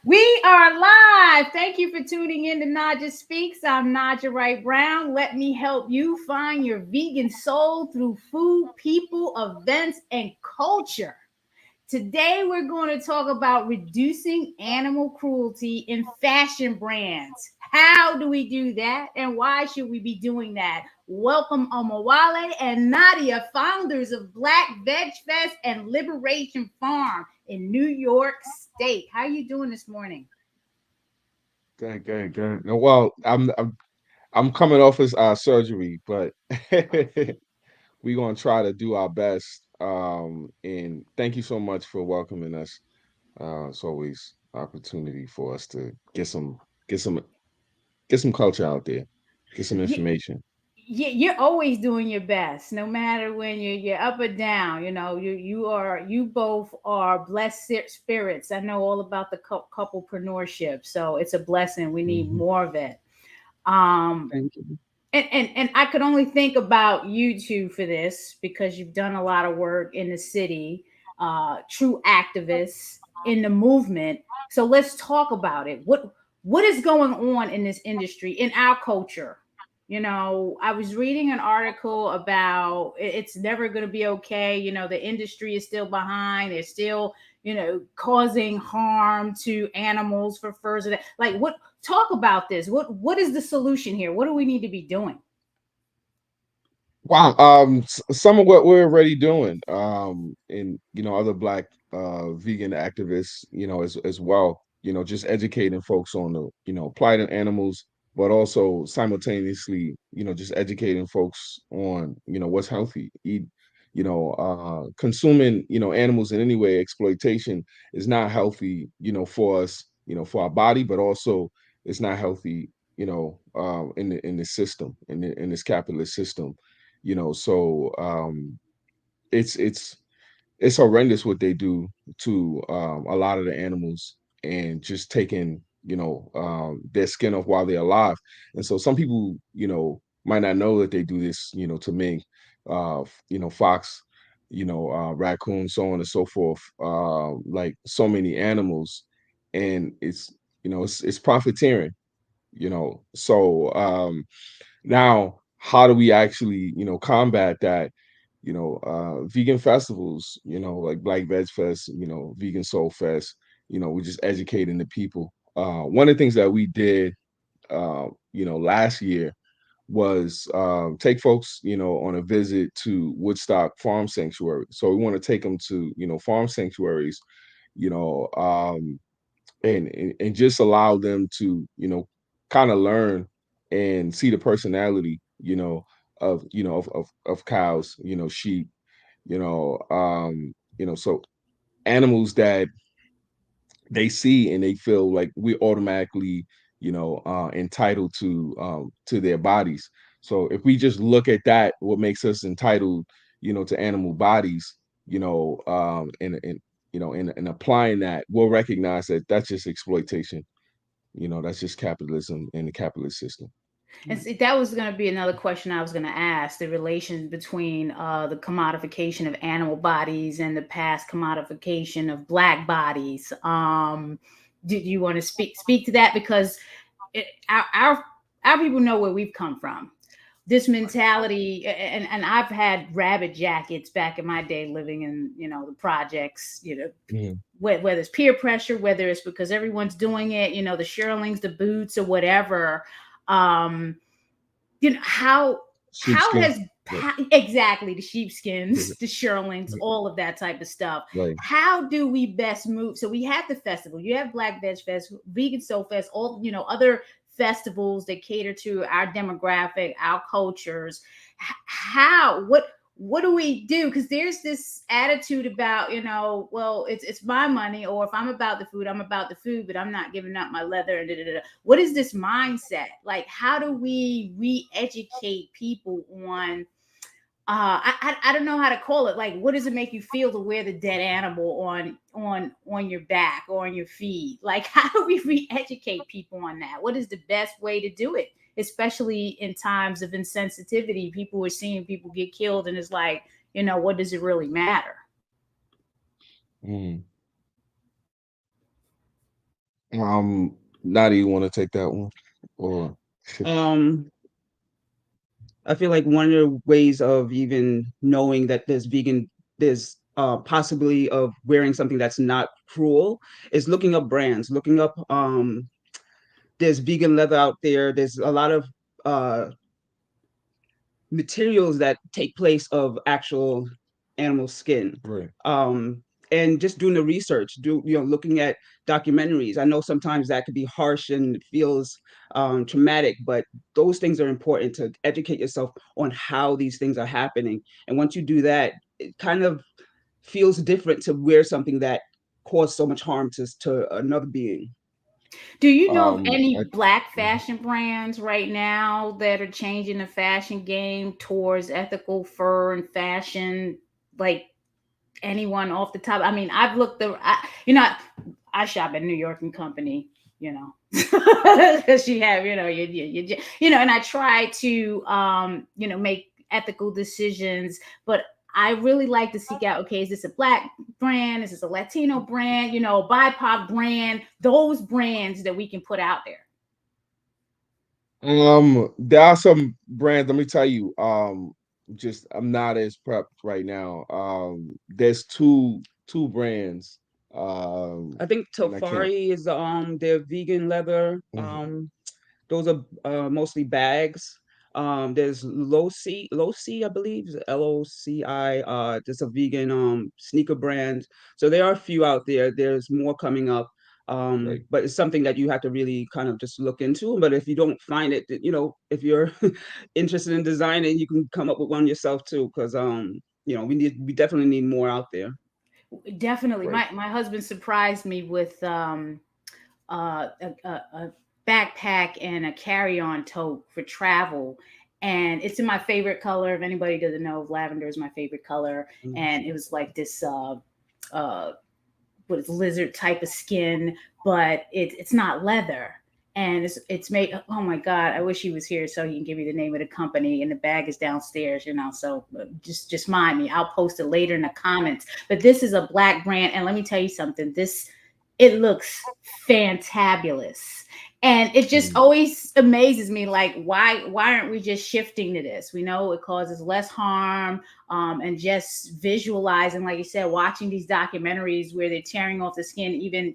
We are live. Thank you for tuning in to Naijha Speaks. I'm Naijha Wright Brown. Let me help you find your vegan soul through food, people, events, and culture. Today, we're going to talk about reducing animal cruelty in fashion brands. How do we do that, and why should we be doing that? Welcome, Omowale and Nadia, founders of Black VegFest and Liberation Farm in New York State. How are you doing this morning? Good. No, well, I'm coming off his surgery, but we're gonna try to do our best. And thank you so much for welcoming us. It's always an opportunity for us to get some get some culture out there, get some You, information. you're always doing your best, no matter when you're up or down. You both are blessed spirits. I know all about the couplepreneurship, so it's a blessing. We need Mhm. more of it. Um, Thank you. and I could only think about you two for this because you've done a lot of work in the city, true activists in the movement. So let's talk about it. What is going on in this industry, in our culture? I was reading an article about it's never going to be okay. The industry is still behind. They're still, causing harm to animals for furs. Like, what? Talk about this. What is the solution here? What do we need to be doing? Wow. Some of what we're already doing, and other Black vegan activists, as well. Just educating folks on the plight of animals, but also simultaneously, just educating folks on what's healthy. Consuming animals in any way, exploitation is not healthy. For us, for our body, but also it's not healthy. In the system, in this capitalist system. So it's it's it's horrendous what they do to a lot of the animals, and just taking their skin off while they're alive. And so some people might not know that they do this to mink, fox, raccoon, so on and so forth, like so many animals. And it's profiteering. So now, how do we actually, combat that? Vegan festivals, like Black Veg Fest, Vegan Soul Fest, we're just educating the people. One of the things that we did, last year was take folks, on a visit to Woodstock Farm Sanctuary. So we want to take them to, farm sanctuaries, you know, um, and just allow them to kind of learn and see the personality of cows, sheep, so animals that they see and they feel like we automatically entitled to their bodies. So if we just look at that, what makes us entitled to animal bodies, and applying that, we'll recognize that that's just exploitation. That's just capitalism and the capitalist system. And Mm. see, that was going to be another question I was going to ask: the relation between the commodification of animal bodies and the past commodification of black bodies. Do you want to speak to that? Because our people know where we've come from. This mentality, and I've had rabbit jackets back in my day, living in the projects. Mhm. Whether it's peer pressure, whether it's because everyone's doing it, the shearlings, the boots, or whatever. Um, how Sheepskin. has Right. exactly the sheepskins, the shearlings, all of that type of stuff. Right. How do we best move? So we have the festival. You have Black Veg Fest, Vegan Soul Fest, all other festivals that cater to our demographic, our cultures. How what do we do? Because there's this attitude about, well, it's my money, or if I'm about the food, I'm about the food, but I'm not giving up my leather. And da, da, da. What is this mindset? Like, how do we re-educate people on? I don't know how to call it. Like, what does it make you feel to wear the dead animal on your back or on your feet? Like, how do we re-educate people on that? What is the best way to do it? Especially in times of insensitivity, people are seeing people get killed, and it's like, what does it really matter? Mhm. Nadia, you want to take that one? Or Um, I feel like one of the ways of even knowing that there's possibility of wearing something that's not cruel is looking up brands, looking up there's vegan leather out there. There's a lot of uh materials that take place of actual animal skin. right, Um, and just doing the research, looking at documentaries. I know sometimes that could be harsh and feels traumatic, but those things are important to educate yourself on how these things are happening. And once you do that, it kind of feels different to wear something that caused so much harm to another being. Do you know of I, any black mhm, fashion brands right now that are changing the fashion game towards ethical fur and fashion? Like anyone off the top? I mean, I've looked the, I shop at New York and Company, because you have, and I try to, make ethical decisions, but I really like to seek out, okay, is this a black brand? Is this a Latino brand? A BIPOC brand? Those brands that we can put out there. there are some brands. Let me tell you. Just I'm not as prepped right now. There's two brands. I think And I can't. Tafari is their vegan leather. Mhm, Those are mostly bags. There's Loci, I believe, LOCI. There's a vegan sneaker brand. So there are a few out there. There's more coming up. right. But it's something that you have to really kind of just look into. But if you don't find it, if you're interested in designing, you can come up with one yourself too. Because we definitely need more out there. Definitely. Right. My husband surprised me with a backpack and a carry-on tote for travel, and it's in my favorite color. If anybody doesn't know, lavender is my favorite color, Mm. and it was like this uh what is lizard type of skin, but it's not leather. And it's made. Oh my God! I wish he was here so he can give you the name of the company. And the bag is downstairs, So just mind me. I'll post it later in the comments. But this is a black brand, and let me tell you something. It looks fantabulous, and it just Mm, always amazes me. Like, why aren't we just shifting to this? We know it causes less harm, and just visualizing, like you said, watching these documentaries where they're tearing off the skin, even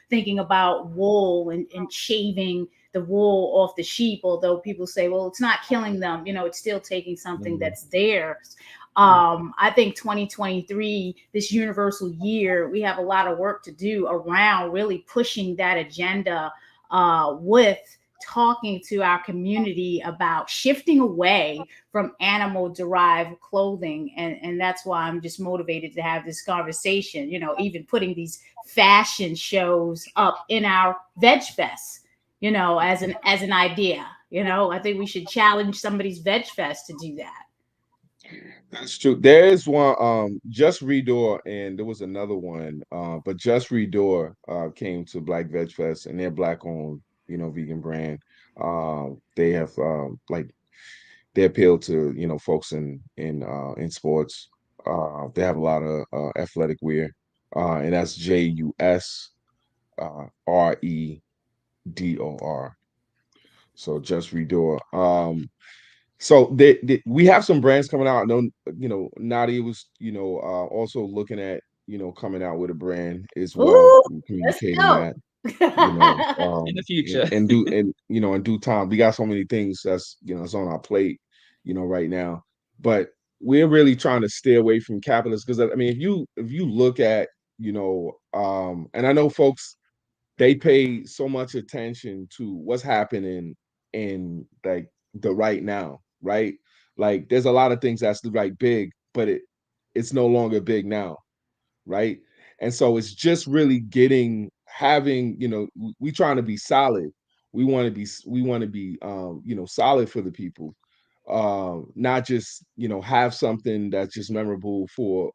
thinking about wool and shaving the wool off the sheep. Although people say, well, it's not killing them, it's still taking something mhm, that's theirs. Mm. I think 2023, this universal year, we have a lot of work to do around really pushing that agenda, with talking to our community about shifting away from animal derived clothing. And that's why I'm just motivated to have this conversation, even putting these fashion shows up in our veg fest, as an idea. I think we should challenge somebody's veg fest to do that. That's true. There is one, Just Redor, and there was another one, but Just Redor came to Black Veg Fest, and they're black owned, vegan brand. They have like they appeal to folks in sports. They have a lot of athletic wear, and that's JUSREDOR. So Just Redor. So we have some brands coming out. I know, Nadia was, also looking at, coming out with a brand as well, Ooh, let's communicating go. that, you know, In the and, future. and do and in due time. We got so many things that's on our plate, right now. But we're really trying to stay away from capitalists because I mean, if you look at, and I know folks, they pay so much attention to what's happening in like the right now, right? Like there's a lot of things that's like big, but it's no longer big now, right? And so it's just really having, we trying to be solid. We want to be solid for the people. Not just, have something that's just memorable for,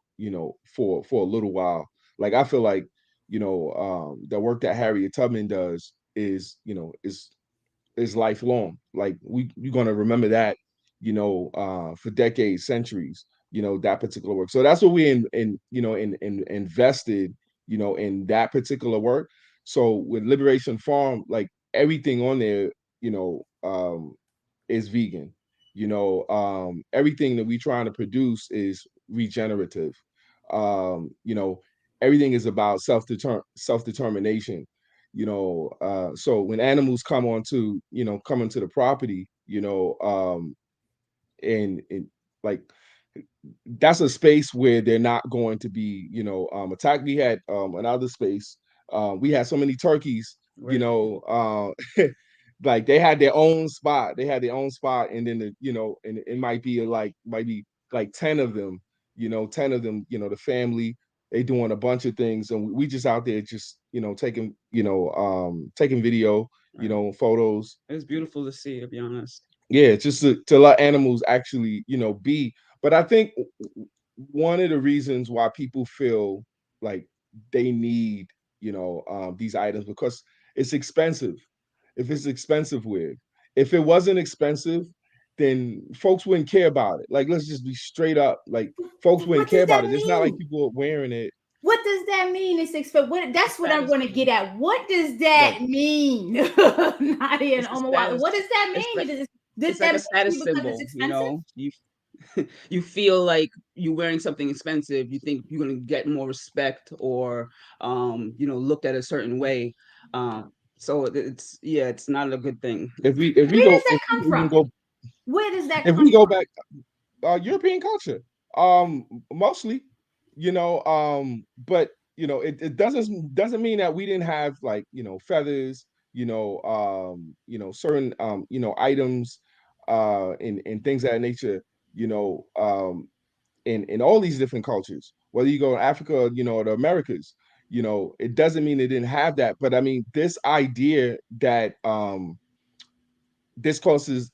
for a little while. Like I feel like, the work that Harriet Tubman does is lifelong. Like we're gonna remember that, for decades, centuries, that particular work. So that's what we invested, in that particular work. So with Liberation Farm, like everything on there, is vegan. Everything that we trying to produce is regenerative. You know, everything is about self-determination. So when animals come onto the property, and like that's a space where they're not going to be, attacked. We had another space. We had so many turkeys, Right. like they had their own spot. They had their own spot, and then and it might be like 10 of them, 10 of them, the family, they doing a bunch of things, and we just out there just, taking video, Right. photos. It's beautiful to see, to be honest. Yeah, just to let animals actually, be. But I think one of the reasons why people feel like they need, these items, because it's expensive. If it's expensive with, if it wasn't expensive, then folks wouldn't care about it. Like, let's just be straight up. Like, folks wouldn't What care does about that it. It's not like mean? people are wearing it. What does that mean? It's expensive. That's what I Status want to get symbol. at. What does that Right. mean, Nadia and It's a Omowale? What status. does that It's mean? like Does it's like that a bother status you because it's symbol, expensive? You feel like you're wearing something expensive. You think you're gonna get more respect, or looked at a certain way. So it's not a good thing. Where does that come from? Where does that If come we go from? back, European culture, mostly, but it doesn't mean that we didn't have, like, feathers, certain items, and things of that nature, you know, um, in all these different cultures. Whether you go to Africa, or the Americas, it doesn't mean they didn't have that. But I mean, this idea that this costs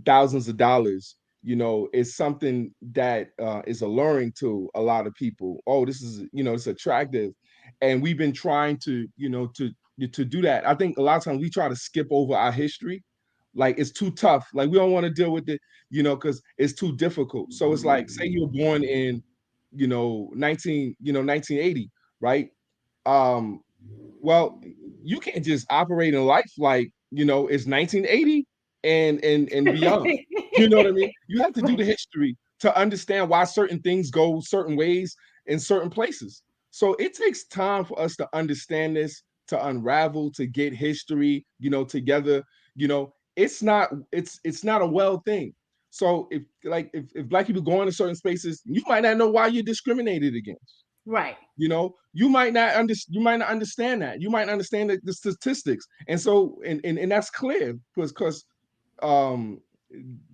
thousands of dollars, is something that is alluring to a lot of people. Oh, this is, it's attractive, and we've been trying to, to do that. I think a lot of times we try to skip over our history, like it's too tough. Like we don't want to deal with it, because it's too difficult. So it's like, say you were born in, 1980, right? Um, well, you can't just operate in life like, it's 1980 and beyond. You know what I mean? You have to do Right. the history to understand why certain things go certain ways in certain places. So it takes time for us to understand this, to unravel, to get history, together. It's not a well thing. So if black people go into certain spaces, you might not know why you're discriminated against. Right. You might not understand that. You might understand the statistics. And so and that's clear, because um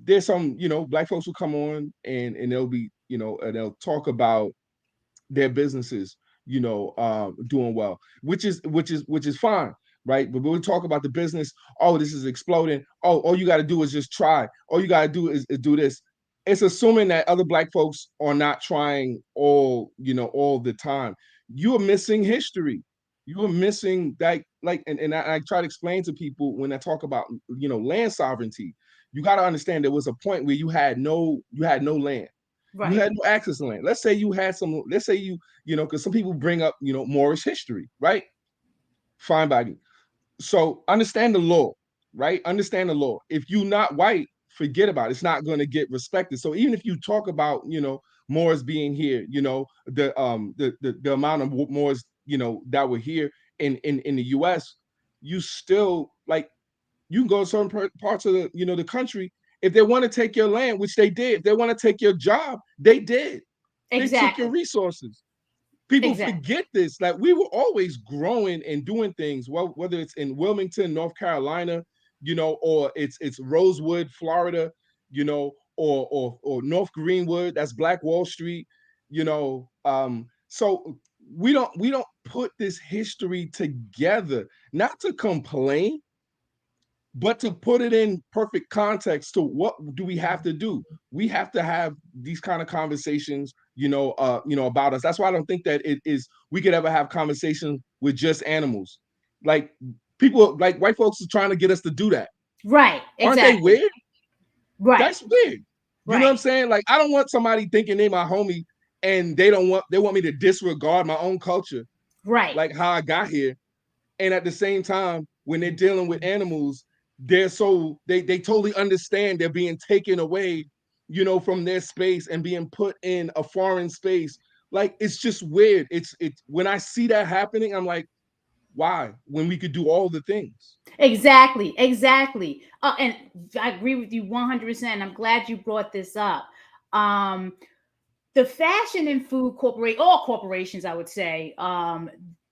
there's some, black folks who come on, and they'll be, and they'll talk about their businesses, doing well, which is fine, right? But when we talk about the business, oh, this is exploding. Oh, all you got to do is just try. All you got to do is do this. It's assuming that other black folks are not trying all the time. You are missing history. You are missing that, like, and I try to explain to people when I talk about, land sovereignty. You got to understand there was a point where you had no land. You Right. had no access to land. Let's say you had some, let's say because some people bring up, Moorish history, right? Fine by me. So understand the law, right? Understand the law. If you're not white, forget about it. It's not going to get respected. So even if you talk about, Moors being here, the amount of Moors, that were here in the US, you still, like, you can go to certain parts of the country. If they want to take your land, which they did, if they want to take your job, they did. They took your Exactly. resources. People Exactly. forget this. Like, we were always growing and doing things. Well, whether it's in Wilmington, North Carolina, or it's Rosewood, Florida, or North Greenwood, that's Black Wall Street, So we don't put this history together, not to complain, but to put it in perfect context to what do we have to do. We have to have these kind of conversations, about us. That's why I don't think that it is we could ever have conversations with just animals. Like, people, like white folks, are trying to get us to do that. Right. Aren't they Exactly. weird? Right. That's weird. You know what Right. I'm saying? Like, I don't want somebody thinking they my homie, and they want me to disregard my own culture, Right. like how I got here. And at the same time, when they're dealing with animals, they totally understand they're being taken away, from their space and being put in a foreign space. Like, it's just weird. It's when I see that happening, I'm like, why? When we could do all the things. Exactly, exactly. And I agree with you 100%. I'm glad you brought this up. Um, the fashion and food all corporations, I would say,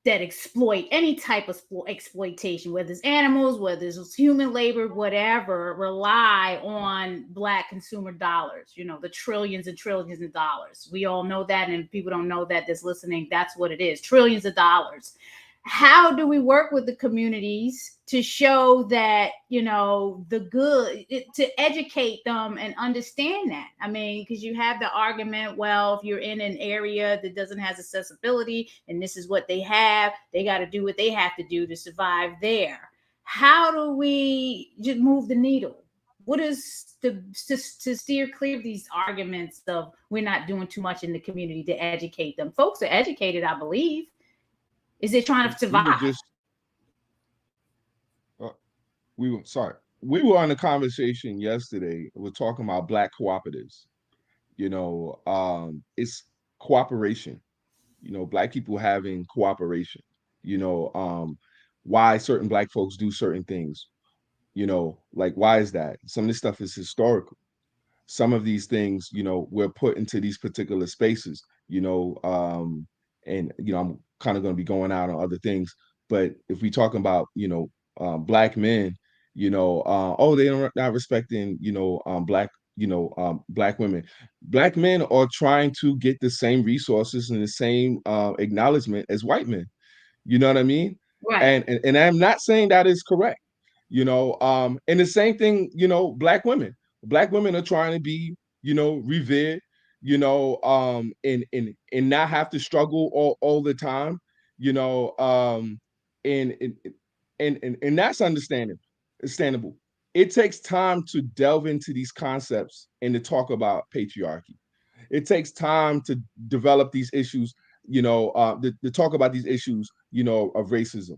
that exploit any type of exploitation, whether it's animals, whether it's human labor, whatever, rely on Black consumer dollars. The trillions and trillions of dollars. We all know that, and people don't know that that's listening. That's what it is, trillions of dollars. How do we work with the communities to show that, the good, to educate them and understand that? I mean, because you have the argument, well, if you're in an area that doesn't have accessibility and this is what they have, they got to do what they have to do to survive there. How do we just move the needle? What is to steer clear of these arguments of we're not doing too much in the community to educate them? Folks are educated, I believe. Is it trying to We were survive? just uh, we were on a conversation yesterday. We're talking about Black cooperatives. It's cooperation. Black people having cooperation. you know um why certain Black folks do certain things. Like, why is that? Some of this stuff is historical. Some of these things, we're put into these particular spaces. And I'm kind of going to be going out on other things, but if we talking about Black men, oh, they are not respecting Black women. Black men are trying to get the same resources and the same acknowledgement as white men. You know what I mean? Right. And I'm not saying that is correct. And the same thing, Black women are trying to be, revered, and not have to struggle all the time, you know, and and that's understandable. It takes time to delve into these concepts and to talk about patriarchy. It takes time to develop these issues, to talk about these issues, of racism,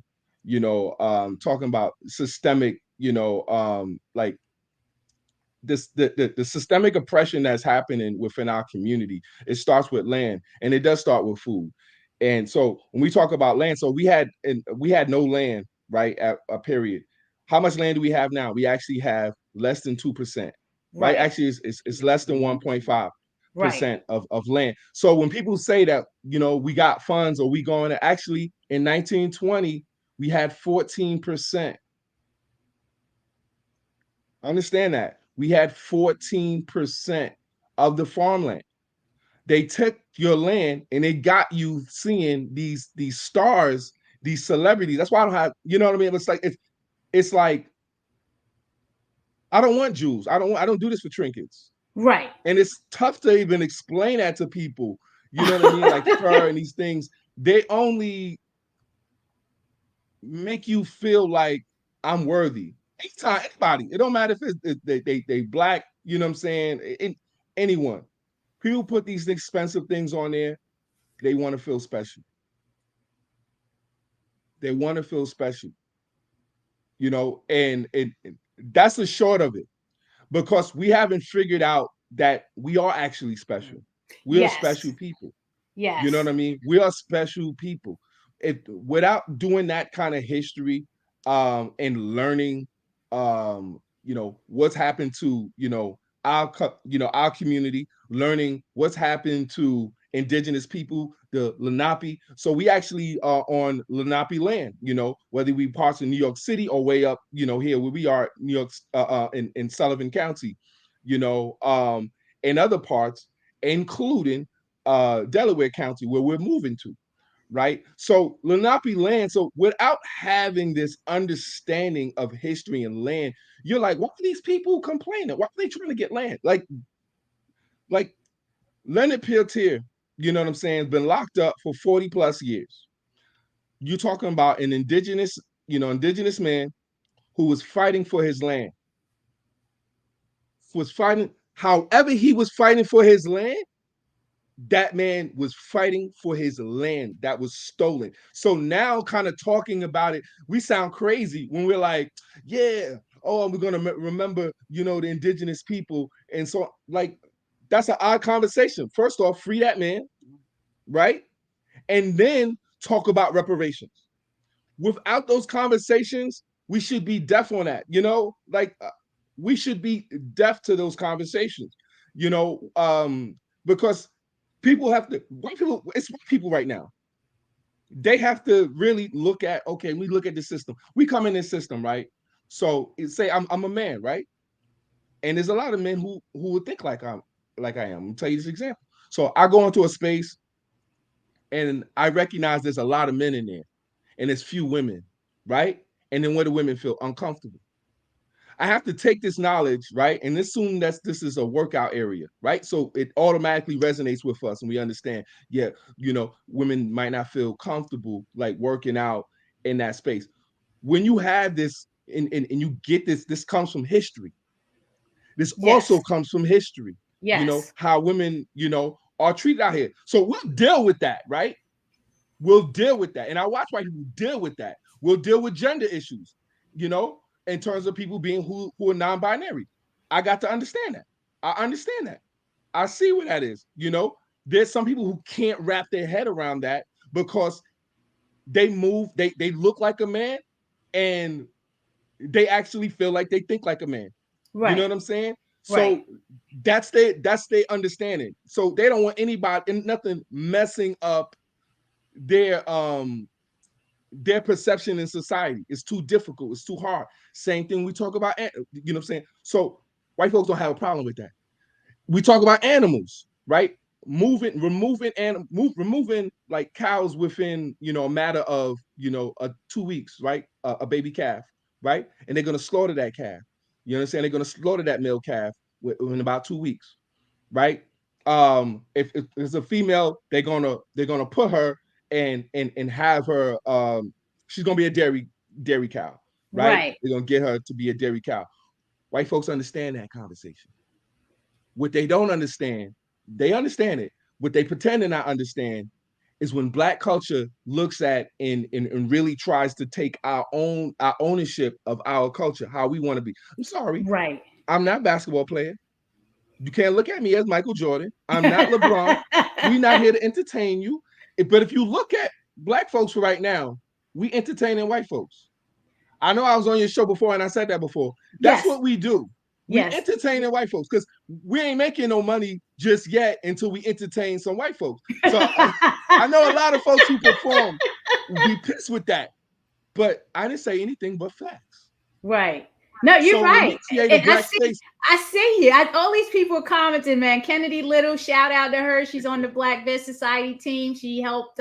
talking about systemic, like the systemic oppression that's happening within our community. It starts with land, and it does start with food. And so when we talk about land, so we had no land, right, at a period. How much land do we have now? We actually have less than 2%, right? Right. Actually, it's less than 1.5% Right. of land. So when people say that, we got funds or we going to, actually in 1920, we had 14%. Understand that. We had 14% of the farmland. They took your land and they got you seeing these stars, these celebrities. That's why I don't have, you know what I mean? It's like, I don't want jewels. I don't do this for trinkets. Right. And it's tough to even explain that to people. You know what I mean? Like fur and these things, they only make you feel like I'm worthy. Anytime, anybody. It don't matter if it's they Black, you know what I'm saying? Anyone. People put these expensive things on there. They want to feel special. They want to feel special, and that's the short of it, because we haven't figured out that we are actually special. We are special Yes. people. You know what Yes. I mean? We are special people. Without doing that kind of history, and learning, what's happened to, our community, learning what's happened to indigenous people, the Lenape. So we actually are on Lenape land, whether we parts of New York City or way up, here where we are, New York, in Sullivan County, and other parts, including Delaware County, where we're moving to, right? So Lenape land. So without having this understanding of history and land, you're like, why are these people complaining? Why are they trying to get land? Like Leonard Peltier, you know what I'm saying, has been locked up for 40 plus years. You're talking about an indigenous man who was fighting for his land, was fighting, however he was fighting for his land, that man was fighting for his land that was stolen. So now, kind of talking about it, we sound crazy when we're like, yeah, oh, we're gonna remember, the indigenous people. And so, like, that's an odd conversation. First off, free that man, right? And then talk about reparations. Without those conversations, we should be deaf on that, like we should be deaf to those conversations, because people have to, it's white people right now. They have to really look at, okay, we look at the system. We come in this system, right? So say I'm a man, right? And there's a lot of men who would think like I am. I'll tell you this example. So I go into a space and I recognize there's a lot of men in there and there's few women, right? And then where the women feel uncomfortable. I have to take this knowledge, right, and assume that this is a workout area, right? So it automatically resonates with us, and we understand, yeah, women might not feel comfortable like working out in that space. When you have this, and you get this comes from history. This also comes from history. Yes. How women, are treated out here. So we'll deal with that, right? We'll deal with that. And I watch white people deal with that. We'll deal with gender issues, in terms of people being who are non-binary. I got to understand that. I understand that. I see what that is. There's some people who can't wrap their head around that because they look like a man and they actually feel like they think like a man. Right. You know what I'm saying? So right. That's their understanding. So they don't want anybody and nothing messing up their perception in society. It's too difficult. It's too hard. Same thing we talk about, you know what I'm saying? So white folks don't have a problem with that. We talk about animals, right? Removing like cows within, a matter of, 2 weeks, right? A baby calf, right? And they're going to slaughter that calf. You understand? They're going to slaughter that male calf in about 2 weeks, right? If it's a female, they're gonna put her and have her. She's gonna be a dairy cow, right? They're gonna get her to be a dairy cow. White folks understand that conversation. What they don't understand, they understand it. What they pretend to not understand is when Black culture looks at and really tries to take our ownership of our culture, how we want to be. I'm sorry, right? I'm not a basketball player. You can't look at me as Michael Jordan. I'm not LeBron. We're not here to entertain you. But if you look at Black folks right now, we entertaining white folks. I know I was on your show before and I said that before. That's what we do. We entertaining white folks because we ain't making no money just yet until we entertain some white folks. So I know a lot of folks who perform will be pissed with that. But I didn't say anything but facts. Right. No, you're right. And I see here. All these people are commenting, man. Kennedy Little, shout out to her. She's on the Black Veg Society team. She helped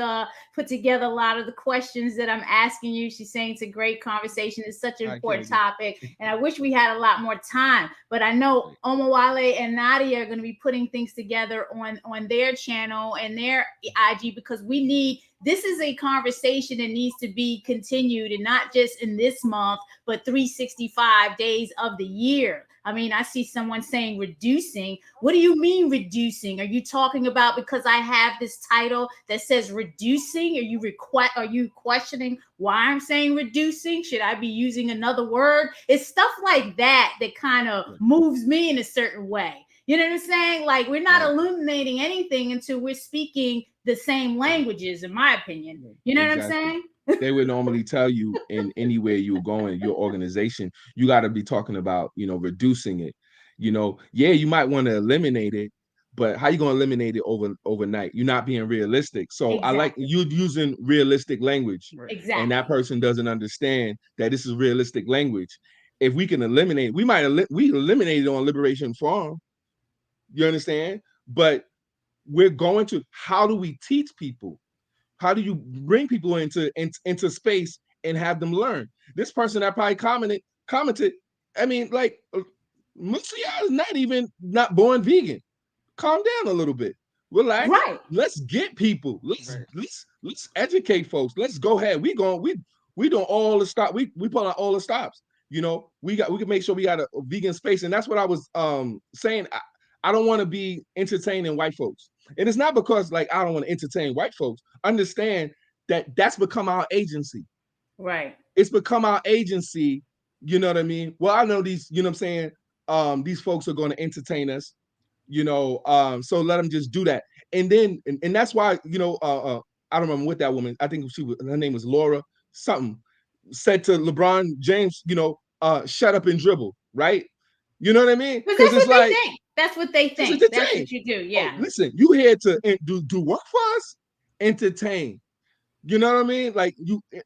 put together a lot of the questions that I'm asking you. She's saying it's a great conversation. It's such an important topic. And I wish we had a lot more time. But I know Omowale and Nadia are going to be putting things together on their channel and their IG because we need. This is a conversation that needs to be continued and not just in this month, but 365 days of the year. I mean, I see someone saying reducing. What do you mean reducing? Are you talking about because I have this title that says reducing? Are you questioning why I'm saying reducing? Should I be using another word? It's stuff like that that kind of moves me in a certain way. You know what I'm saying? Like we're not illuminating anything until we're speaking the same languages, in my opinion. You know what I'm saying? They would normally tell you in anywhere you're going, your organization, you got to be talking about, reducing it. You might want to eliminate it, but how you going to eliminate it overnight? You're not being realistic. So I like you using realistic language. Exactly. And that person doesn't understand that this is realistic language. If we can eliminate, we eliminated on Liberation Farm. You understand? But we're going to, how do we teach people? How do you bring people into space and have them learn? This person that probably commented, I mean, like, Musia is not born vegan. Calm down a little bit. Relax. Right. Let's get people. Let's educate folks. Let's go ahead. We doing all the stop. We pull out all the stops. We can make sure we got a vegan space. And that's what I was saying. I don't want to be entertaining white folks. And it's not because like I don't want to entertain white folks. Understand that that's become our agency. Right. It's become our agency. You know what I mean? Well, I know these, you know what I'm saying? These folks are going to entertain us, so let them just do that. And then, and that's why, I don't remember what that woman, I think her name was Laura something, said to LeBron James, shut up and dribble, right? You know what I mean? Because Because that's it's what they like, think. That's what they just think. That's entertain. what you do. Oh, Yeah. listen, you here to do work for us? Entertain. You know what I mean? Like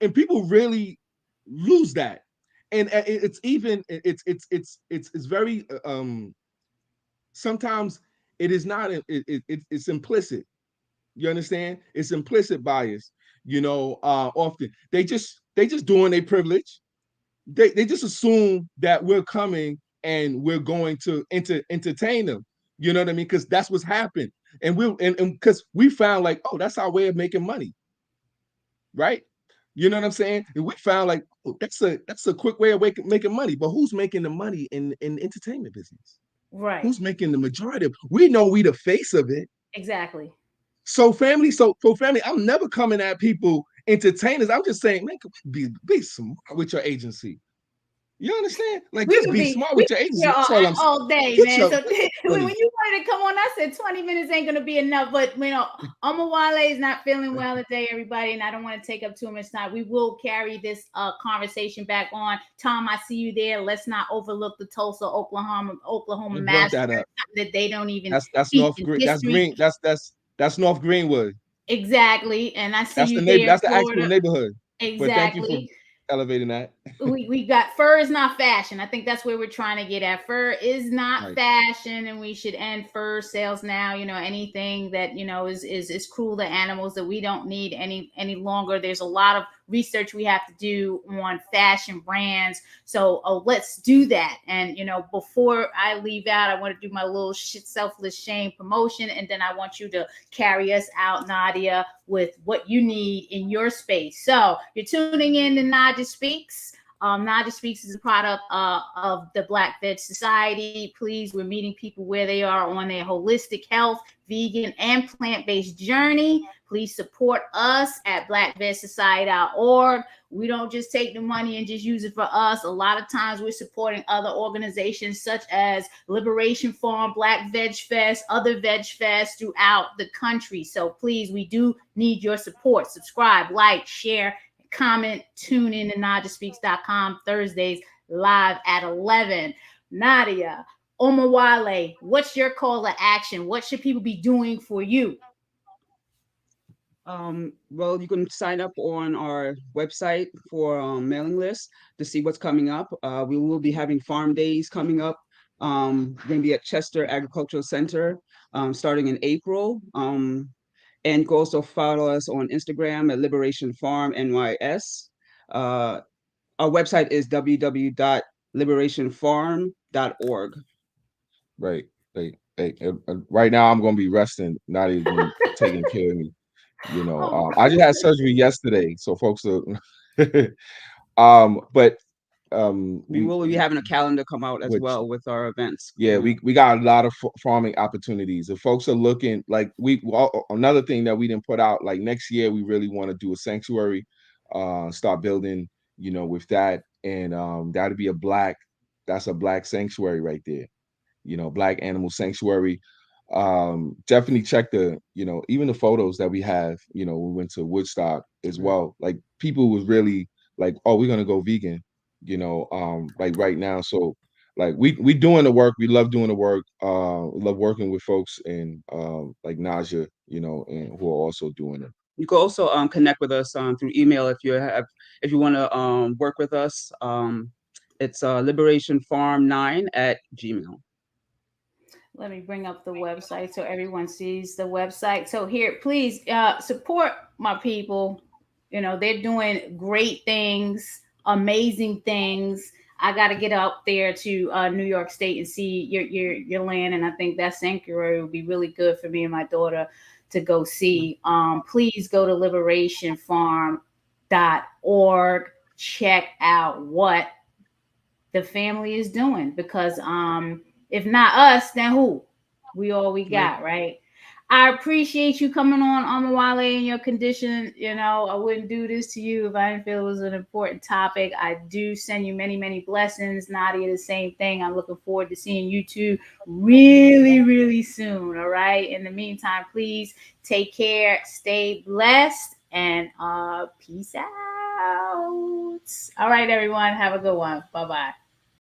and people really lose that. And it's even it's very sometimes it is not it's implicit. You understand? It's implicit bias. Often they just doing their privilege. They just assume that we're coming and we're going to entertain them. You know what I mean? Because that's what's happened. And because we found like, oh, that's our way of making money, right? You know what I'm saying? And we found like, oh, that's a quick way of making money. But who's making the money in the entertainment business? Right. Who's making the majority of? We know we the face of it. Exactly. So family, I'm never coming at people entertainers. I'm just saying, man, be smart with your agency. You understand? Like, We just could be be smart we with your could be agency. here That's all I'm saying. all day, Get man. your So when money. you wanted to come on, I said 20 minutes ain't gonna be enough. But Omowale is not feeling well today, everybody, and I don't want to take up too much time. We will carry this conversation back on. Tom, I see you there. Let's not overlook the Tulsa, Oklahoma You brought that massacre up. that they don't even That's teach North in Green. That's history. Green. That's North Greenwood. Exactly, and I see That's the you neighbor. there, That's the actual Florida. neighborhood. But thank you for Exactly. elevating that. We got fur is not fashion. I think that's where we're trying to get at. Fur is not Right. fashion, and we should end fur sales now. Anything that is cruel to animals that we don't need any longer. There's a lot of research we have to do on fashion brands. So let's do that. And before I leave out, I want to do my little selfless shame promotion, and then I want you to carry us out, Nadia, with what you need in your space. So you're tuning in to Nadia Speaks. Nadia Speaks is a product of the Black Veg Society. Please, we're meeting people where they are on their holistic health, vegan, and plant-based journey. Please support us at blackvegsociety.org. We don't just take the money and just use it for us. A lot of times we're supporting other organizations such as Liberation Farm, Black VegFest, other VegFests throughout the country. So please, we do need your support. Subscribe, like, share, comment, tune in to NadiaSpeaks.com Thursdays live at 11. Nadia, Omowale, what's your call to action? What should people be doing for you? Well, you can sign up on our website for mailing lists to see what's coming up. We will be having farm days coming up. We're going to be at Chester Agricultural Center starting in April. And you can also follow us on Instagram at Liberation Farm NYS. Our website is www.liberationfarm.org. Right. Right now I'm gonna be resting. Nadia's been taking care of me. I just had surgery yesterday, so folks are but We will be having a calendar come out as which well with our events. yeah, we got a lot of farming opportunities. If folks are looking like another thing that we didn't put out, like next year we really want to do a sanctuary, start building, with that, and that'd be that's a black sanctuary right there. Black animal sanctuary. Definitely check even the photos that we have, we went to Woodstock as well. Like people was really like, oh, we're gonna go vegan, like right now. So like we doing the work. We love doing the work. We love working with folks and like Naijha, and who are also doing it. You can also connect with us through email if you want to work with us. It's liberationfarm9@gmail.com. Let me bring up the website so everyone sees the website. So here, please support my people. They're doing great things, amazing things. I got to get out there to New York State and see your land, and I think that sanctuary would be really good for me and my daughter to go see. Please go to liberationfarm.org. Check out what the family is doing, because if not us, then who? We all we got, right? I appreciate you coming on, Omowale, in your condition. You know, I wouldn't do this to you if I didn't feel it was an important topic. I do send you many, many blessings. Nadia, the same thing. I'm looking forward to seeing you two really, really soon. All right. In the meantime, please take care, stay blessed, and peace out. All right, everyone. Have a good one. Bye-bye.